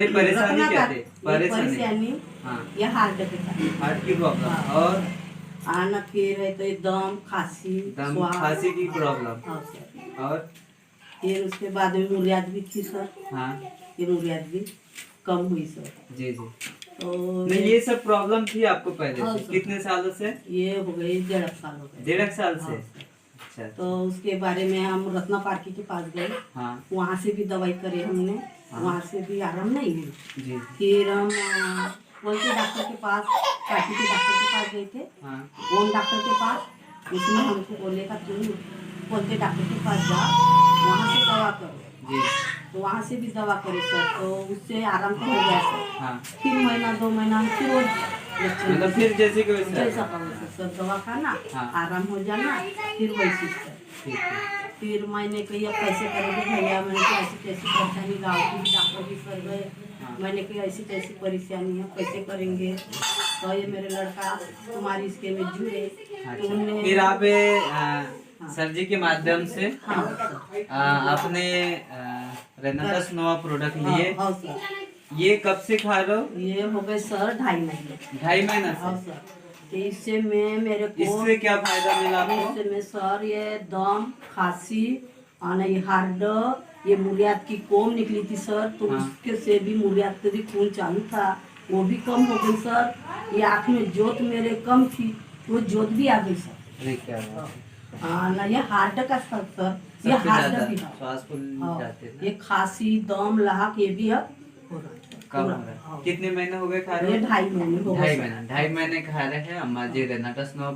ये परेशानी रखना क्या था। थी? ये परेशानी हाँ, ये हार्ट के साथ हार्ट की प्रॉब्लम हाँ। और आना फिर है तो ये दम खांसी दम श्वास खांसी की प्रॉब्लम हाँ सर। और फिर उसके बाद में मुरियात भी थी सर। हाँ ये मुरियात भी कम हुई सर। जी जी। तो नहीं ये सब प्रॉब्लम थी आपको पहले हाँ से सर। कितने सालों से? ये हो गई 1.5 साल हो गए। 1.5 साल से? हाँ सर। अच्छा तो उसके बारे में हम रत्ना पार्की के पास गए। हाँ वहाँ से भी दवाई करे हमने। हाँ। वहाँ से भी आराम नहीं हुई। जी फिर हम कौन से डॉक्टर के पास पार्टी के डॉक्टर के पास गए थे। हाँ कौन डॉक्टर के पास उसने हमको बोले का तुम कौन से डॉक्टर के पास जाओ वहाँ से दवा करो। जी तो वहाँ से भी दवा करे सर तो उससे आराम तो हो गया सर। हाँ। फिर महीना 2 महीना फिर वो मतलब फिर जैसे कि वैसे जैसा का वैसे सर दवा खाना हाँ। आराम हो जाना फिर वैसे सर। ठीक है। फिर मैंने कही अब कैसे करेंगे भैया मैंने कहा ऐसी कैसी परेशानी गाँव की डॉक्टर भी सर गए। हाँ। मैंने कहा ऐसी कैसी परेशानी है कैसे करेंगे तो ये मेरे लड़का तुम्हारी इसके में जुड़े तो अच्छा। उन्होंने फिर आप सर जी के माध्यम से हाँ आपने रेनाटस नोवा प्रोडक्ट लिए। हाँ सर। ये कब से खा रहे हो? ये हो गए सर 2.5 महीने। 2.5 महीना हाँ से? सर। तो इससे में मेरे को इससे क्या फायदा मिला आपको? इससे में सर ये दम खांसी और ये हार्ड ये मुरियात की कोम निकली थी सर तो हाँ। उसके से भी मुरियात का भी खून चालू था वो भी कम हो गई सर। ये आँख में जोत मेरे कम थी वो जोत भी आ गई सर। अरे क्या बात है। हाँ ना ये हार्ट का सर ये सबसे हार्ट ज्यादा भी है। श्वास फूल हाँ, जाते हैं ये ना? खांसी दम लाहक ये भी अब हो रहा है कम हो पूरा। रहा है। हाँ। कितने महीने हो गए खा रहे ये हो? 2.5 महीने हो गए 2.5 सर। महीना 2.5 महीने खा रहे हैं अम्मा जी रेनाटस नोवा